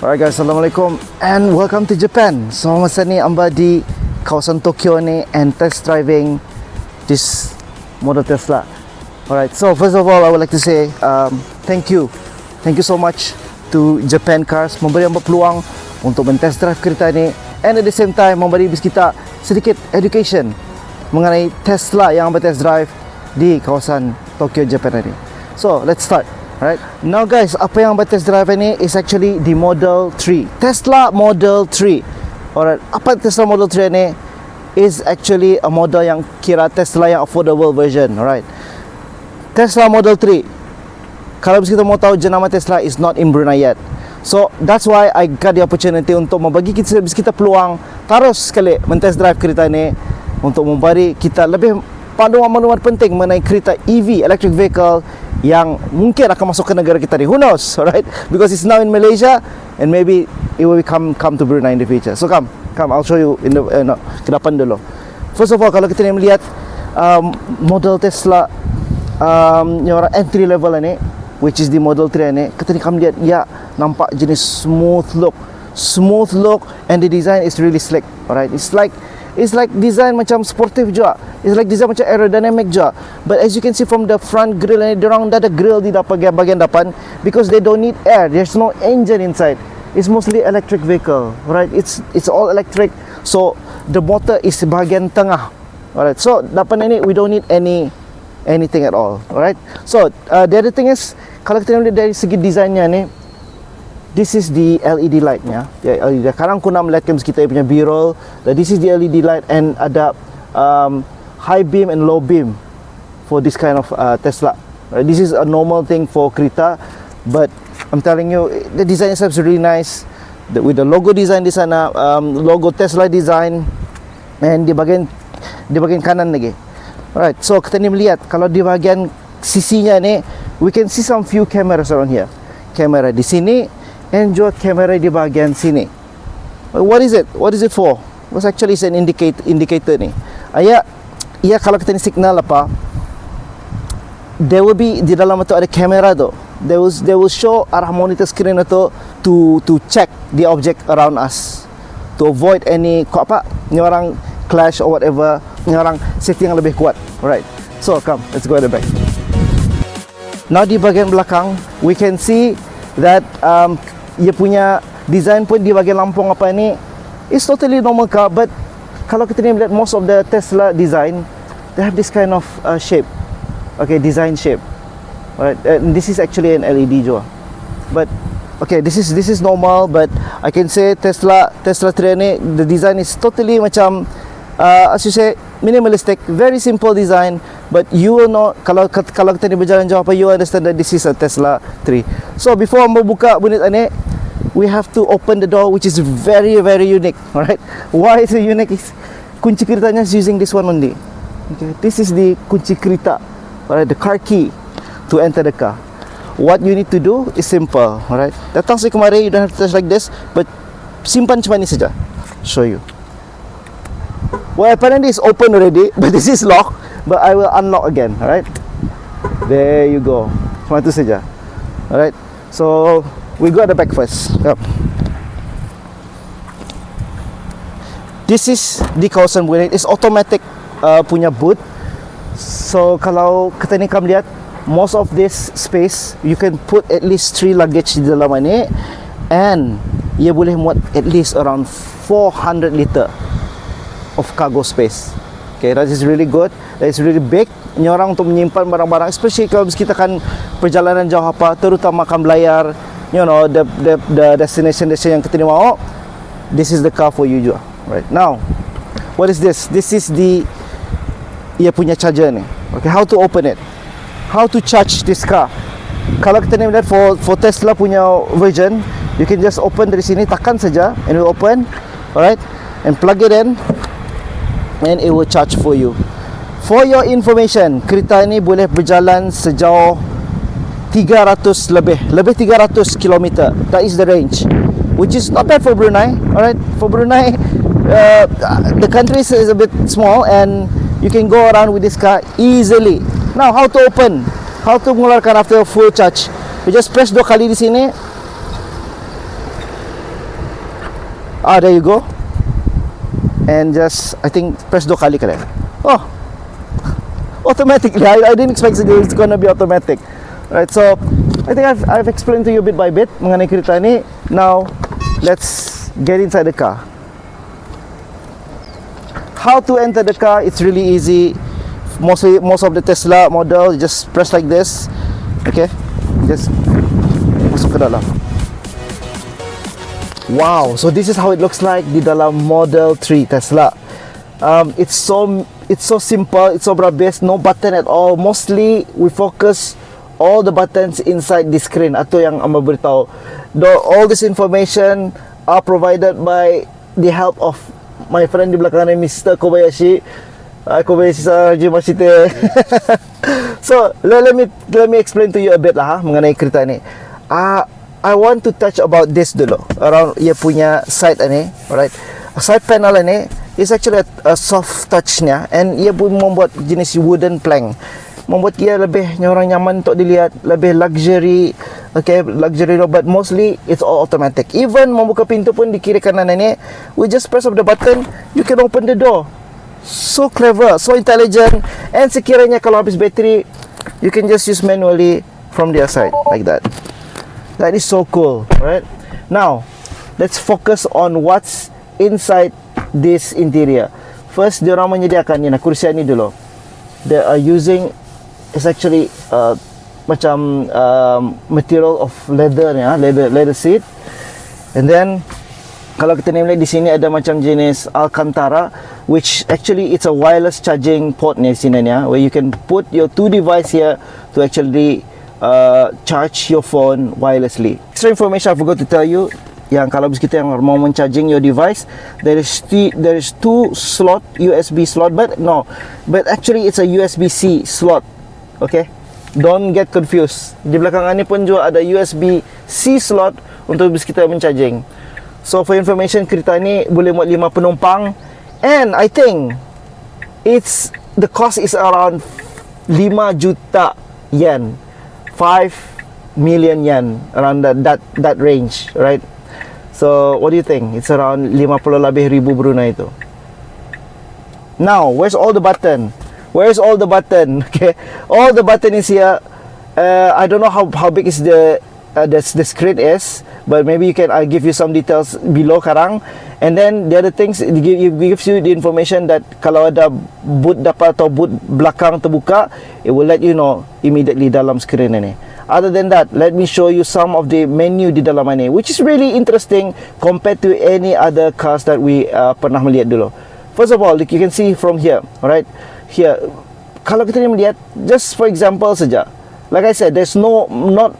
Alright guys, Assalamualaikum and welcome to Japan. So masa ni amba di kawasan Tokyo ni and test driving this model Tesla. Alright, so first of all I would like to say thank you so much to Japan Cars memberi amba peluang untuk men-test drive kereta ni, and at the same time memberi kita sedikit education mengenai Tesla yang amba test drive di kawasan Tokyo, Japan ni. So let's start. Right. Now guys, apa yang amba test drive ni is actually the Model 3, Tesla Model 3. Alright, apa Tesla Model 3 ni is actually a model yang kira Tesla yang affordable version. Alright, Tesla Model 3, kalau kita mau tahu jenama Tesla is not in Brunei yet. So that's why I got the opportunity untuk membagi kita peluang terus sekali men-test drive kereta ni untuk memberi kita lebih panduan-panduan penting mengenai kereta EV, electric vehicle, yang mungkin akan masuk ke negara kita ni. Who knows, alright? Because it's now in Malaysia and maybe it will come to Brunei in the future. So come, I'll show you in the ke depan dulu. First of all, kalau kita ni melihat model Tesla yang orang entry level ni, which is the Model 3 ni, kita ni akan lihat ya nampak jenis smooth look and the design is really slick. Alright, it's like design macam sportif juga. It's like design macam aerodynamic juga. But as you can see from the front grille ni, diorang dah ada grill di bahagian depan because they don't need air. There's no engine inside. It's mostly electric vehicle, right? It's all electric. So the motor is bahagian tengah. Alright. So depan ini we don't need anything at all. Alright. So the other thing is, kalau kita lihat dari segi desainnya ni, this is the LED light nya. Ya, LED. Sekarang aku nak melihatkan kita punya B-roll. This is the LED light and ada high beam and low beam for this kind of Tesla. This is a normal thing for kereta, but I'm telling you, the design itself is really nice. With the logo design di sana, logo Tesla design, and di bahagian kanan lagi. Alright, so kita ni melihat kalau di bahagian sisinya ni, we can see some few cameras around here. Kamera di sini and juga kamera di bahagian sini. What is it? What is it for? Well, actually it's an indicator ni. Ya kalau kita ni signal apa, there will be di dalam itu ada kamera tu. They will show arah monitor screen itu to check the object around us, to avoid any ni orang clash or whatever, ni orang safety yang lebih kuat. Alright, so come, let's go at the back. Now di bahagian belakang we can see that ia punya design pun di bahagian lampung apa ni is totally normal car, but kalau kita ni melihat most of the Tesla design, they have this kind of shape. Okay, design shape. Alright, this is actually an LED juga. But okay, this is normal, but I can say Tesla 3 ni, the design is totally macam as you say, minimalistic, very simple design, but you will know kalau kita ni berjalan jauh apa, you understand that this is a Tesla 3. So before membuka bunit ini, we have to open the door, which is very unique. Alright, why is it unique? Kunci keretanya is using this one only. Okay, this is the kunci kereta. Alright, the car key to enter the car. What you need to do is simple. Alright, datang saya kemari, you don't have to touch like this, but simpan cuma ni saja. Show you. Well, apparently it's open already, but this is locked. But I will unlock again. Alright, there you go. Cuma itu saja. Alright, so we go at the back first. Yep. This is the kawasan boot. It's automatic punya boot. So kalau kita ni kamu lihat, most of this space you can put at least 3 luggage di dalam ni, and ia boleh muat at least around 400 liter of cargo space. Okay, that is really good. That is really big. Ini orang untuk menyimpan barang-barang, especially kalau kita kan perjalanan jauh apa, terutama kan belayar, you know, the destination yang kita ni mau. This is the car for you juga. Right now, what is this? This is the ia punya charger ni. Okay, how to open it? How to charge this car? Kalau kita ni lihat for Tesla punya version, you can just open dari sini, tekan saja and it will open. Alright, and plug it in and it will charge for you. For your information, kereta ini boleh berjalan sejauh 300 lebih 300 km. That is the range, which is not bad for Brunei. Alright, for Brunei, the country is a bit small and you can go around with this car easily. Now, how to open? How to mengeluarkan after full charge? You just press 2 kali di sini. There you go. And just, I think, press 2 kali kali. Oh, automatically. I didn't expect it's gonna be automatic. Right, so I think I've explained to you bit by bit mengenai kereta ni. Now let's get inside the car. How to enter the car? It's really easy. Most of the Tesla model, you just press like this. Okay, just masuk ke dalam. Wow, so this is how it looks like di dalam Model 3 Tesla. It's so simple, it's so broad-based, no button at all. Mostly we focus all the buttons inside the screen. Atau yang Amba beritahu. All this information are provided by the help of my friend di belakang ni, Mr. Kobayashi. Kobayashi Sarajimashite. So let me explain to you a bit lah mengenai kereta ni. I want to touch about this dulu, around ia punya side ni. Alright, side panel ni is actually a soft touchnya, and ia pun membuat jenis wooden plank, membuat ia lebih orang nyaman untuk dilihat, lebih luxury. Okay, luxury, but mostly it's all automatic. Even membuka pintu pun di kiri kanan ini, we just press of the button, you can open the door. So clever, so intelligent. And sekiranya kalau habis bateri, you can just use manually from the side like that. That is so cool, right? Now let's focus on what's inside this interior. First, diorang menyediakan ni, kursi ni dulu. They are using, it's actually macam material of leather ya, leather seat. And then kalau kita lihat di sini ada macam jenis Alcantara, which actually it's a wireless charging port ni sini ya, where you can put your 2 device here to actually charge your phone wirelessly. Extra information I forgot to tell you, yang kalau kita yang mau charging your device, there is 2 slot USB slot, but actually it's a USB-C slot. Okay, don't get confused. Di belakang ni pun juga ada USB-C slot untuk kita mencharging. So for information, kereta ni boleh muat 5 penumpang, and I think the cost is around 5 juta yen, 5 million yen, around that range, right? So what do you think? It's around 50 lebih ribu Brunei itu. Now, where's all the button? Where's all the button? Okay, all the button is here. I don't know how big is the screen is, but maybe I'll give you some details below karang. And then the other things, it gives you the information that kalau ada boot dapat atau boot belakang terbuka, it will let you know immediately dalam screen ini. Other than that, let me show you some of the menu di dalam ini, which is really interesting compared to any other cars that we pernah melihat dulu. First of all, you can see from here, right? Here, kalau kita melihat, just for example saja, like I said, there's not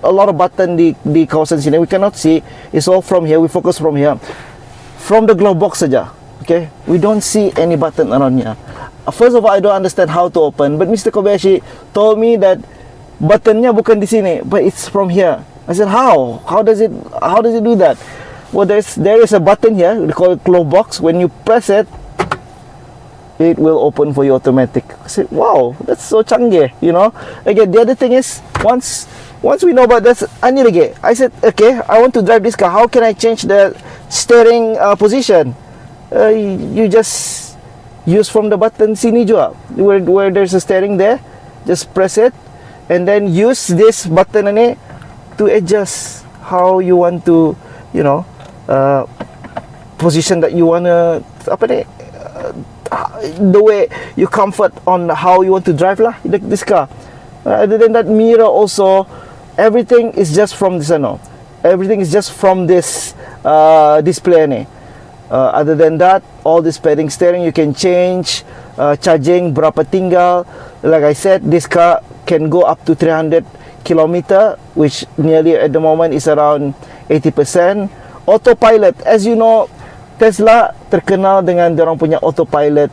a lot of button di kawasan sini. We cannot see. It's all from here. We focus from here, from the glove box saja. Okay, we don't see any button around here. First of all, I don't understand how to open, but Mr. Kobayashi told me that buttonnya bukan di sini, but it's from here. I said, how? How does it do that? Well, there is a button here. We call it glove box. When you press it, it will open for you automatic. I said, wow, that's so canggih, you know. Again, the other thing is, once we know about this, I said, okay, I want to drive this car. How can I change the steering position? You just use from the button sini juga, where there's a steering there. Just press it, and then use this button ini to adjust how you want to, you know, position that you wanna, the way you comfort on how you want to drive lah this car. Other than that, mirror also, everything is just from this everything is just from this display ni. Other than that, all this steering you can change. Charging berapa tinggal. Like I said, this car can go up to 300 km, which nearly at the moment is around 80%. Autopilot, as you know, Tesla terkenal dengan diorang punya autopilot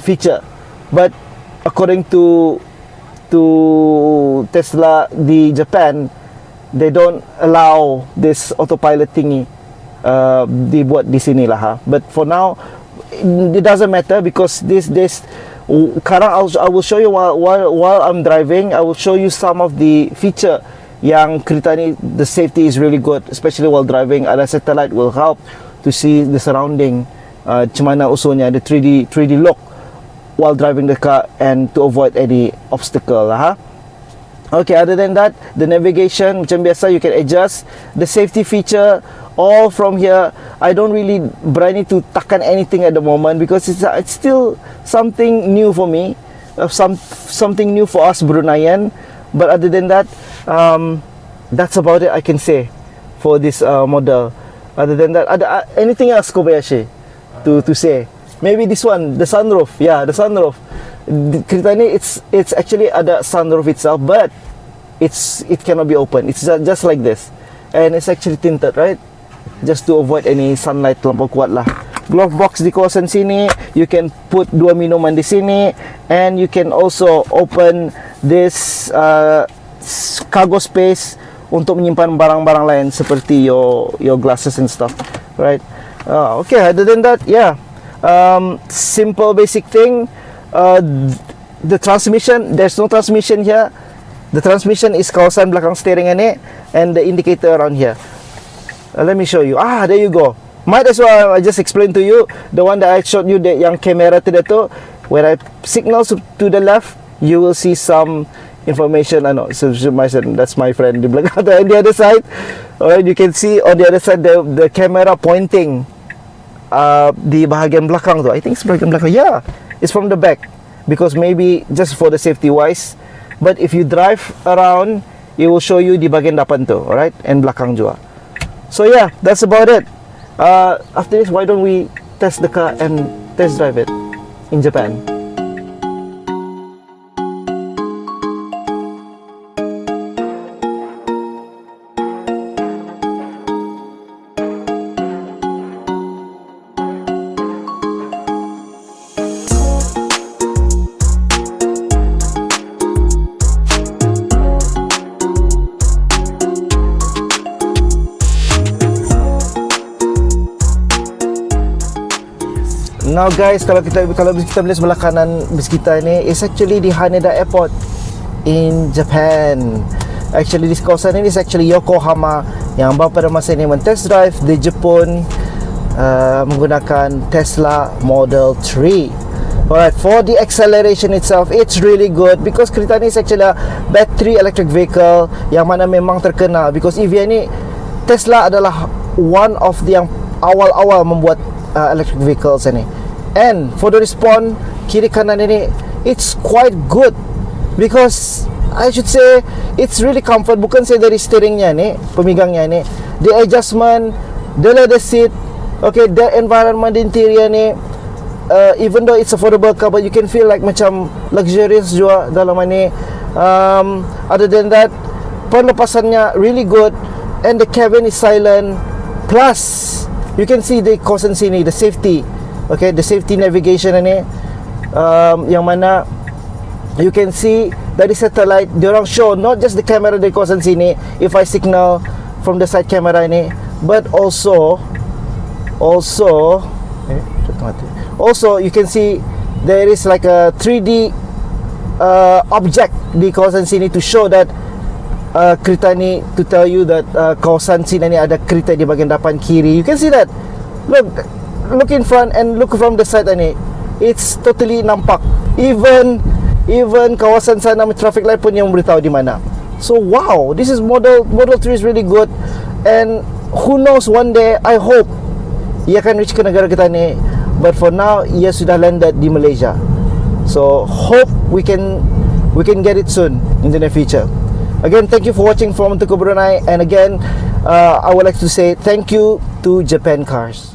feature, but according to Tesla di Japan, they don't allow this autopilot thingy dibuat di sini lah. But for now, it doesn't matter, because this sekarang I will show you while I'm driving. I will show you some of the feature yang kereta ni, the safety is really good, especially while driving. Ada satellite will help to see the surrounding, macam mana usulnya, the 3D look while driving the car, and to avoid any obstacle lah. Okay, other than that, the navigation macam biasa, you can adjust the safety feature all from here. I don't really berani to tekan anything at the moment because it's still something new for me, something new for us Bruneian. But other than that, that's about it I can say for this model. Other than that, ada anything else Kobayashi to say? Maybe this one, the sunroof. Yeah, the sunroof. Kereta ni it's actually ada sunroof itself, but it cannot be open. It's just like this, and it's actually tinted, right? Just to avoid any sunlight terlampau kuat lah. Glove box di kawasan sini, you can put 2 minuman di sini, and you can also open this cargo space untuk menyimpan barang-barang lain seperti your glasses and stuff, right? Okay, other than that, yeah, simple basic thing. The transmission, there's no transmission here. The transmission is kawasan belakang steering ini, and the indicator around here. Let me show you. There you go. Might as well I just explain to you the one that I showed you, the yang kamera tadi tu. When I signal to the left, you will see some information. So that's my friend di belakang on the other side. Alright, you can see on the other side the camera pointing di bahagian belakang tu. I think it's bahagian belakang. Yeah, it's from the back because maybe just for the safety wise. But if you drive around, it will show you di bahagian depan tu, alright, and belakang juga. So yeah, that's about it. After this, why don't we test the car and test drive it in Japan? Now guys, kalau kita melihat sebelah kanan bis kita ni, is actually di Haneda Airport in Japan. Actually di kawasan ini is actually Yokohama, yang pada masa ini men-test drive di Jepun menggunakan Tesla Model 3. Alright, for the acceleration itself, it's really good because kereta ni is actually a battery electric vehicle yang mana memang terkenal because EV ni, Tesla adalah one of the yang awal-awal membuat electric vehicles ini. And for the response kiri kanan ini, it's quite good because I should say it's really comfort. Bukan saya dari steeringnya ni, pemegangnya ni, the adjustment, the leather seat, okay, the environment interior ni, even though it's affordable car, but you can feel like macam luxurious juga dalam ni. Other than that, perlepasannya really good, and the cabin is silent. Plus you can see the kawasan sini, the safety, okay, the safety navigation ini, yang mana you can see dari satellite, diorang show not just the camera dari kawasan sini, if I signal from the side camera ini, but also you can see there is like a 3D object di kawasan sini to show that kereta ni, to tell you that kawasan sini ni ada kereta di bahagian depan kiri. You can see that. Look in front and look from the side ni. It's totally nampak. Even kawasan sana traffic light pun yang beritahu di mana. So wow, this is Model 3 is really good, and who knows, one day I hope ia akan reach ke negara kita ni. But for now, ia sudah landed di Malaysia. So hope we can get it soon in the near future. Again, thank you for watching from Untukku Brunei, and again, I would like to say thank you to Japan Cars.